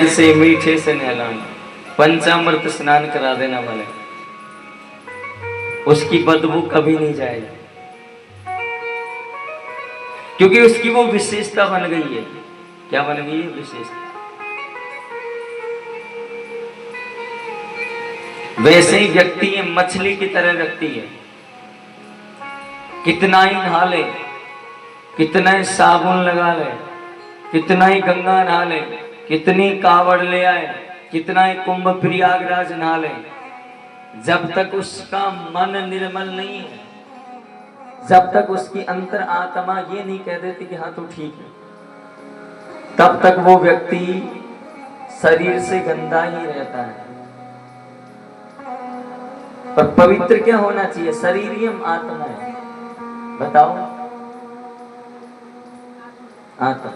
से मीठे से नहलाना, पंचामृत स्नान करा देना वाले, उसकी बदबू कभी नहीं जाएगी, क्योंकि उसकी वो विशेषता बन गई है। क्या बन गई है? विशेषता। वैसे ही व्यक्ति है, मछली की तरह व्यक्ति है, कितना ही नहा ले, कितना ही साबुन लगा ले, कितना ही गंगा नहा ले, कितनी कावड़ ले आए, कितना ही कुंभ प्रयागराज नहा ले, जब तक उसका मन निर्मल नहीं है, जब तक उसकी अंतर आत्मा ये नहीं कह देती कि हाँ तो ठीक है, तब तक वो व्यक्ति शरीर से गंदा ही रहता है। पर पवित्र क्या होना चाहिए? शरीर ही हम आत्मा है। बताओ, आत्मा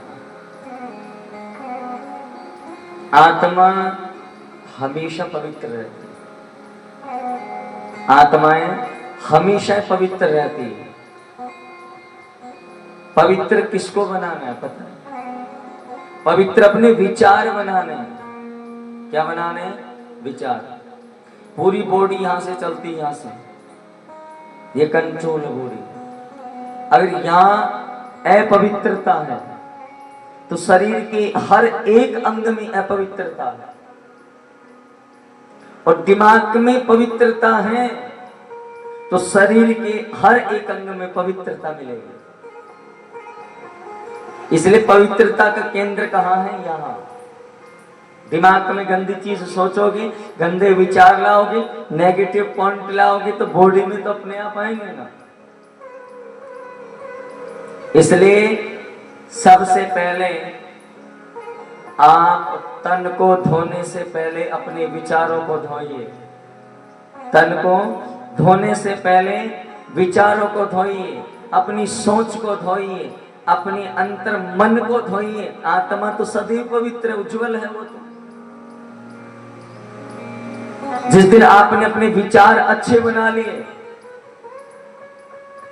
आत्मा हमेशा पवित्र रहती है। आत्माएं हमेशा पवित्र रहती है। पवित्र किसको बनाना है पता है? पवित्र अपने विचार बनाने हैं। क्या बनाने हैं? विचार। पूरी बॉडी यहां से चलती है, यहां से ये कंट्रोल है बॉडी। अगर यहां अपवित्रता है तो शरीर के हर एक अंग में अपवित्रता है, और दिमाग में पवित्रता है तो शरीर के हर एक अंग में पवित्रता मिलेगी। इसलिए पवित्रता का केंद्र कहां है? यहां। दिमाग में गंदी चीज सोचोगे, गंदे विचार लाओगे, नेगेटिव पॉइंट लाओगे तो बॉडी में तो अपने आप आएंगे ना। इसलिए सबसे पहले आप तन को धोने से पहले अपने विचारों को धोइए। तन को धोने से पहले विचारों को धोइए, अपनी सोच को धोइए, अपने अंतर मन को धोइए। आत्मा तो सदैव पवित्र उज्जवल है। वो तो जिस दिन आपने अपने विचार अच्छे बना लिए,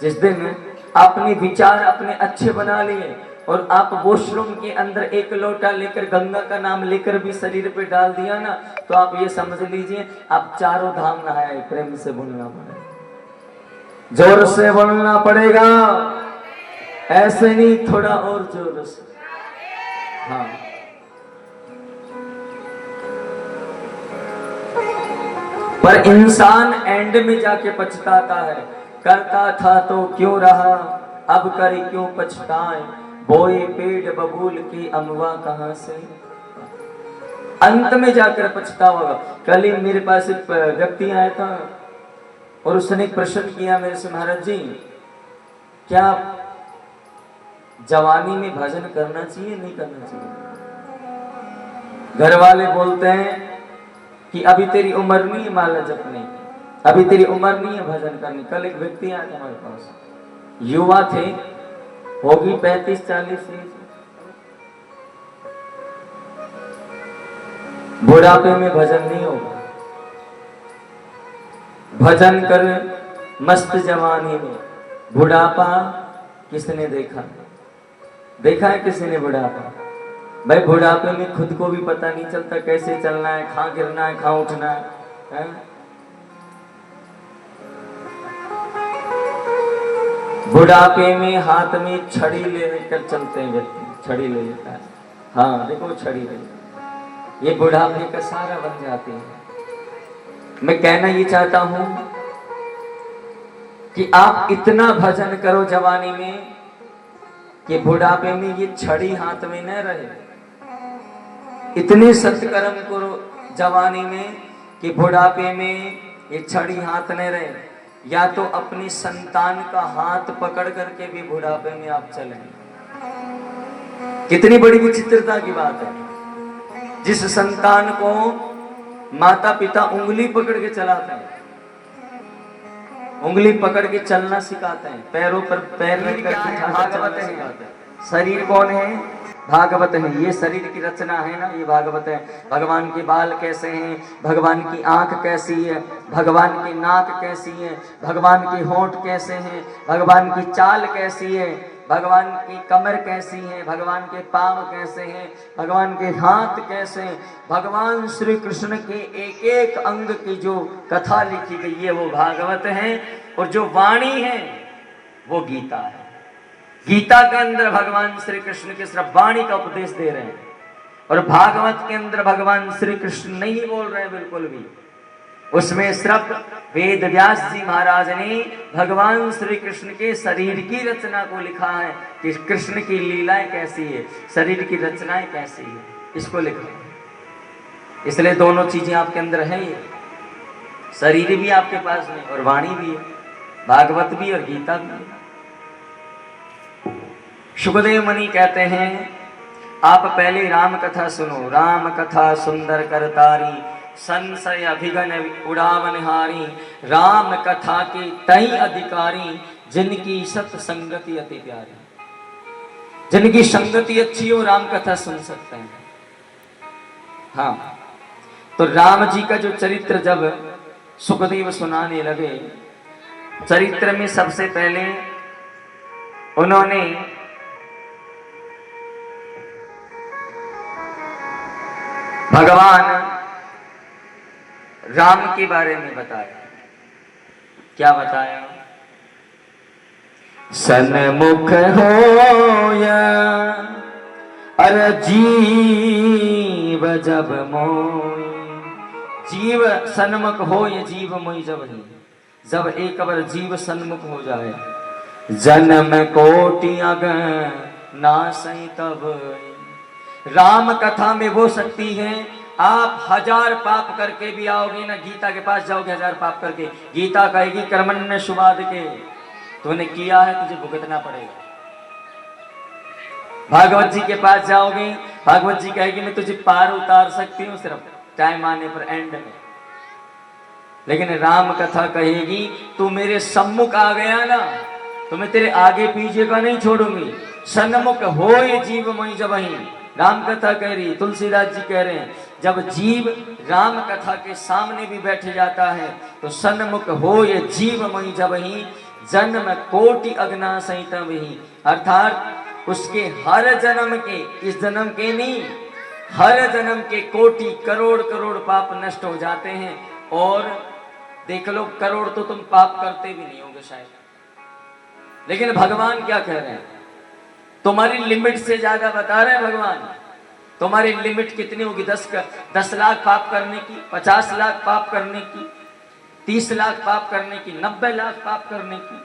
जिस दिन आपने विचार अपने अच्छे बना लिए और आप वॉशरूम के अंदर एक लोटा लेकर गंगा का नाम लेकर भी शरीर पे डाल दिया ना, तो आप ये समझ लीजिए आप चारों धाम नहाए। प्रेम से बोलना पड़ेगा, जोर से बोलना पड़ेगा, ऐसे नहीं, थोड़ा और जोर से। हाँ, पर इंसान एंड में जाके पछताता है, करता था तो क्यों रहा, अब कर क्यों पछताए, बोए पेड़ बबूल की अमवा कहां से। अंत में जाकर पछतावा। कल ही मेरे पास एक व्यक्ति आया था और उसने एक प्रश्न किया मेरे से, महाराज जी क्या जवानी में भजन करना चाहिए नहीं करना चाहिए? घर वाले बोलते हैं कि अभी तेरी उम्र नहीं है माला जपने की, अभी तेरी उम्र नहीं है भजन करने। कल एक व्यक्ति आया था हमारे पास, युवा थे, होगी 35-40 एज, बुढ़ापे में भजन नहीं होगा। भजन कर मस्त जवानी में, बुढ़ापा किसने देखा? देखा है किसी ने बुढ़ापा? भाई बुढ़ापे में खुद को भी पता नहीं चलता कैसे चलना है, कहां गिरना है, कहां उठना है? बुढ़ापे में हाथ में छड़ी लेकर चलते हैं व्यक्ति, छड़ी ले लेता है। हाँ देखो छड़ी ले, ये बुढ़ापे का सारा बन जाती है। मैं कहना ये चाहता हूं कि आप इतना भजन करो जवानी में कि बुढ़ापे में ये छड़ी हाथ में न रहे। इतने सत्कर्म करो जवानी में कि बुढ़ापे में ये छड़ी हाथ न रहे। या तो अपनी संतान का हाथ पकड़ करके भी बुढ़ापे में आप चलें। कितनी बड़ी विचित्रता की बात है। जिस संतान को माता पिता उंगली पकड़ के चलाते हैं, उंगली पकड़ के चलना सिखाते हैं, पैरों पर पैर रखकर भागवत सिखाते हैं। शरीर कौन है? भागवत है। ये शरीर की रचना है ना, ये भागवत है। भगवान के बाल कैसे हैं, भगवान की आंख कैसी है, भगवान की नाक कैसी है, भगवान के होंठ कैसे हैं, भगवान की चाल कैसी है, भगवान की कमर कैसी है, भगवान के पांव कैसे हैं, भगवान के हाथ कैसे हैं, भगवान श्री कृष्ण के एक एक अंग की जो कथा लिखी गई है वो भागवत है, और जो वाणी है वो गीता है। गीता के अंदर भगवान श्री कृष्ण के सिर्फ वाणी का उपदेश दे रहे हैं, और भागवत के अंदर भगवान श्री कृष्ण नहीं बोल रहे हैं बिल्कुल भी। उसमें सिर्फ वेद व्यास जी महाराज ने भगवान श्री कृष्ण के शरीर की रचना को लिखा है कि कृष्ण की लीलाएं कैसी है, शरीर की रचनाएं कैसी है, इसको लिखा है। इसलिए दोनों चीजें आपके अंदर है, शरीर भी आपके पास में और वाणी भी है, भागवत भी और गीता भी है। सुखदेव मुनि कहते हैं आप पहले राम कथा सुनो। राम कथा सुंदर करतारी, संशय अभिगन उड़ावनहारी, राम कथा के तई अधिकारी, जिनकी सत संगति अति प्यारी। जिनकी संगति अच्छी हो राम कथा सुन सकते हैं। हाँ, तो राम जी का जो चरित्र जब सुखदेव सुनाने लगे, चरित्र में सबसे पहले उन्होंने भगवान राम के बारे में बताया। क्या बताया? सन्मुख होया अरे जीव जब मोय, जीव सन्मुख हो ये जीव मोय जब ही, जब एक बार जीव सन्मुख हो जाए, जन्म कोटि अगन नासै तब। राम कथा में वो शक्ति है, आप 1000 पाप करके भी आओगे ना, गीता के पास जाओगे 1000 पाप करके, गीता कहेगी कर्मण्य शुभाद के, तूने किया है तुझे भुगतना पड़ेगा। भागवत जी के पास जाओगे, भागवत जी कहेगी मैं तुझे पार उतार सकती हूँ सिर्फ टाइम आने पर, एंड में। लेकिन राम कथा कहेगी तू मेरे सम्मुख आ गया ना, तो मैं तेरे आगे पीछे का नहीं छोड़ूंगी। सन्मुख हो ये जीव मई जब ही, राम कथा कह रही, तुलसीदास जी कह रहे हैं जब जीव राम कथा के सामने भी बैठ जाता है तो सन्मुख हो ये जीव मई जब ही, जन्म कोटि अग्ना संहिता ही, अर्थात उसके हर जन्म के, इस जन्म के नहीं, हर जन्म के कोटि करोड़ करोड़ पाप नष्ट हो जाते हैं। और देख लो, करोड़ तो तुम पाप करते भी नहीं होंगे शायद, लेकिन भगवान क्या कह रहे हैं, तुम्हारी लिमिट से ज्यादा बता रहे हैं भगवान। तुम्हारी लिमिट कितनी होगी? 10 लाख पाप करने की, 50 लाख पाप करने की, 30 लाख पाप करने की, 90 लाख पाप करने की।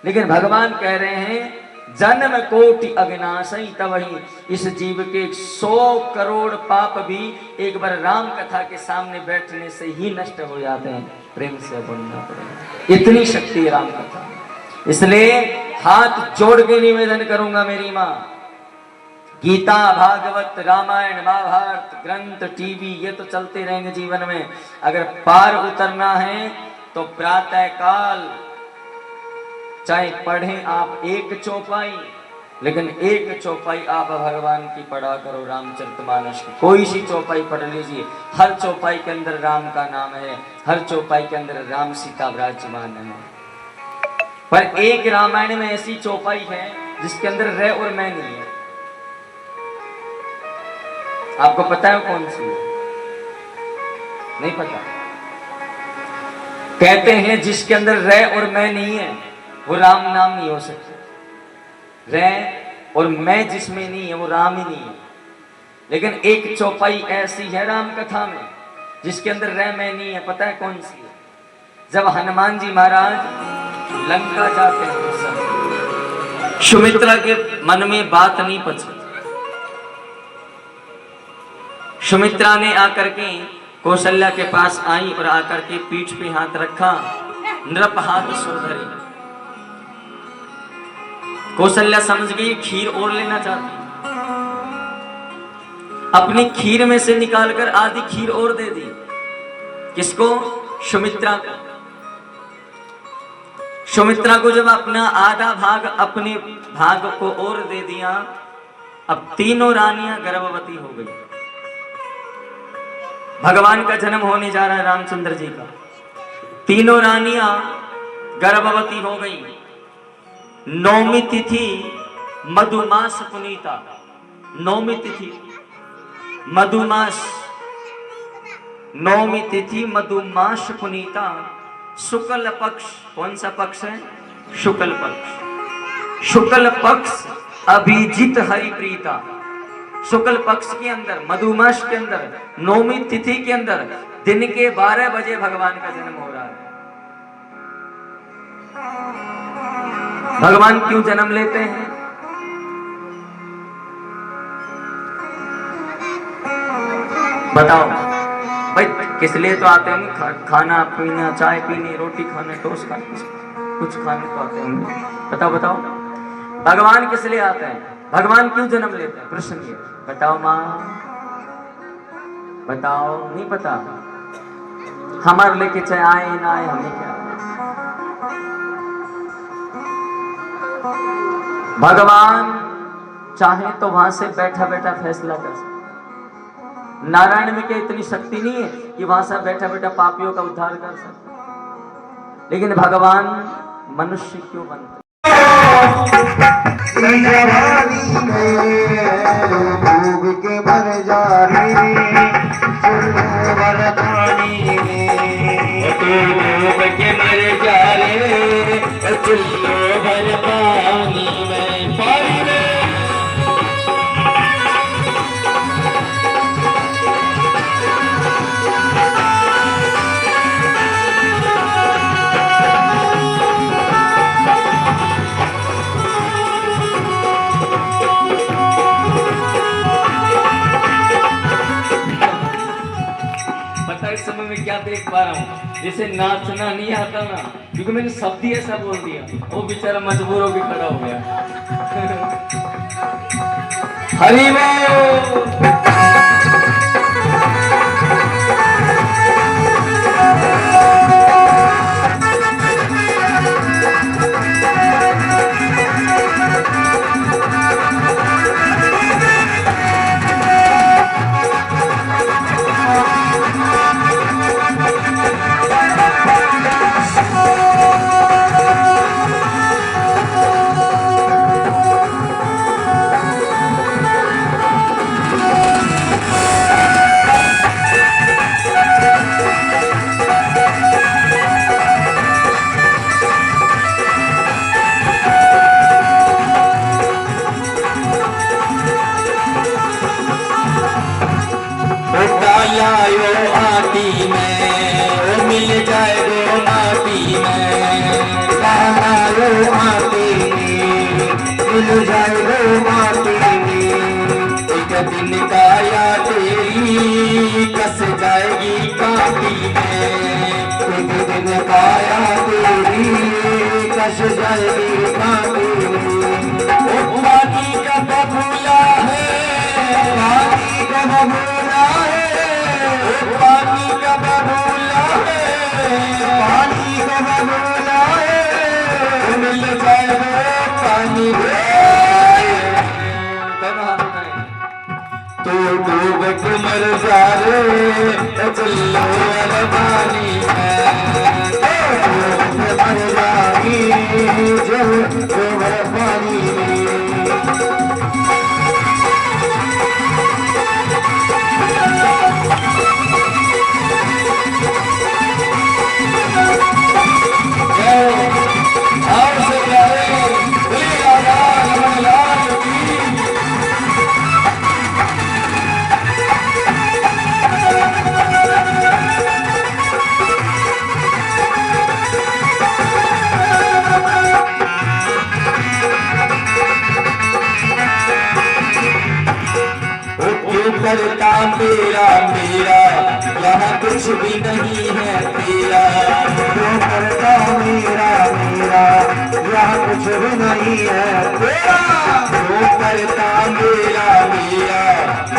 लेकिन भगवान कह रहे हैं जन्म कोटि अविनाशी तवही, इस जीव के 100 करोड़ पाप भी एक बार राम कथा के सामने बैठने से ही नष्ट हो जाते हैं। प्रेम से बोलना पड़ेगा, इतनी शक्ति है राम कथा। इसलिए हाथ जोड़ के निवेदन करूंगा मेरी माँ, गीता, भागवत, रामायण, महाभारत, ग्रंथ, टीवी, ये तो चलते रहेंगे जीवन में। अगर पार उतरना है तो प्रातः काल चाहे पढ़ें आप 1 चौपाई, लेकिन 1 चौपाई आप भगवान की पढ़ा करो, रामचरितमानस की। कोई सी चौपाई पढ़ लीजिए, हर चौपाई के अंदर राम का नाम है, हर चौपाई के अंदर राम सीता विराजमान है। पर एक रामायण में ऐसी चौपाई है जिसके अंदर रे और मैं नहीं है। आपको पता है कौन सी? नहीं पता? कहते हैं जिसके अंदर रे और मैं नहीं है वो राम नाम नहीं हो सकता। रे और मैं जिसमें नहीं है वो राम ही नहीं है। लेकिन एक चौपाई ऐसी है राम कथा में जिसके अंदर रे मैं नहीं है। पता है कौन सी है? जब हनुमान जी महाराज लंका जाते हैं, सुमित्रा के मन में बात नहीं पची। सुमित्रा ने आकर के कौशल्या के पास आई और आकर के पीठ पे हाथ रखा, नृप हाथ सोधरी। कौशल्या समझ गई खीर और लेना चाहती, अपनी खीर में से निकालकर आधी खीर और दे दी। किसको? सुमित्रा को। सुमित्रा को जब अपना आधा भाग अपने भाग को और दे दिया, अब तीनों रानियां गर्भवती हो गई। भगवान का जन्म होने जा रहा है रामचंद्र जी का। तीनों रानियां गर्भवती हो गई। 9वीं तिथि मधुमास पुनीता, नौमी तिथि मधुमास, नौमी तिथि मधुमास पुनीता, शुक्ल पक्ष, कौन सा पक्ष है? शुक्ल पक्ष। शुक्ल पक्ष अभिजित हरिप्रीता, शुक्ल पक्ष के अंदर, मधुमास के अंदर, नौमी तिथि के अंदर दिन के 12 बजे भगवान का जन्म हो रहा है। भगवान क्यों जन्म लेते हैं? बताओ भाई, किस लिए तो आते होंगे? खाना पीना, चाय पीनी, रोटी खाने, टोस्ट खाने, कुछ खाने तो आते होंगे। बताओ बताओ, भगवान किस लिए आते हैं? भगवान क्यों जन्म लेते हैं? प्रश्न ये बताओ माँ, बताओ। नहीं पता? हमारे लेके चाहे आए ना आए, हमें क्या? भगवान चाहे तो वहां से बैठा बैठा फैसला कर सकते। नारायण में क्या इतनी शक्ति नहीं है कि वहां से बैठा बैठा पापियों का उद्धार कर सकते? लेकिन भगवान मनुष्य क्यों बनते? के मर जा रे, के मर जा रे, चुल्लो भर पानी में, पानी में। इस समय में क्या देख पा रहा हूँ? जिसे नाचना नहीं आता ना, क्योंकि मैंने शब्द ही ऐसा बोल दिया, वो बेचारा मजबूर होकर खड़ा हो गया। हरि बोल। आती में मिल जाए गो माटी में, आयो आती मिल जाए गो माटी में। एक दिन काया तेरी कस जाएगी काटी में, एक दिन काया तेरी कस जाएगी काटी में। ओ पानी का बबूला है, पानी का बबूला है, पानी का बबूला है, पानी का बबूला है, मिल जाए पानी तो डूब के मर जा रे, चलो पानी में, मर जाएगी जो पानी में। करता मेरा मेरा, यहाँ कुछ भी नहीं है तेरा, जो करता मेरा मेरा, यहाँ कुछ भी नहीं है तेरा, जो करता मेरा मेरा,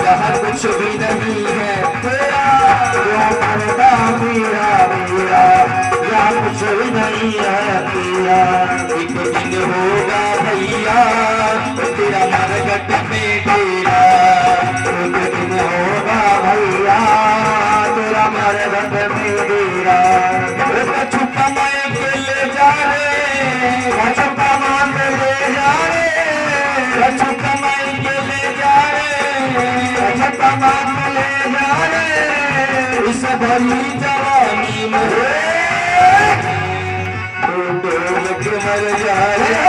यहाँ कुछ भी नहीं है तेरा, जो करता मेरा मेरा, यहाँ कुछ भी नहीं है तेरा। एक दिन होगा भैया तेरा मरघट में डेरा, एक दिन होगा भैया तेरा मरघट में डेरा। छुपा मार के ले जा रे, छुपा मार के ले जा रे, इस भरी जवानी में डोल के मर जा रे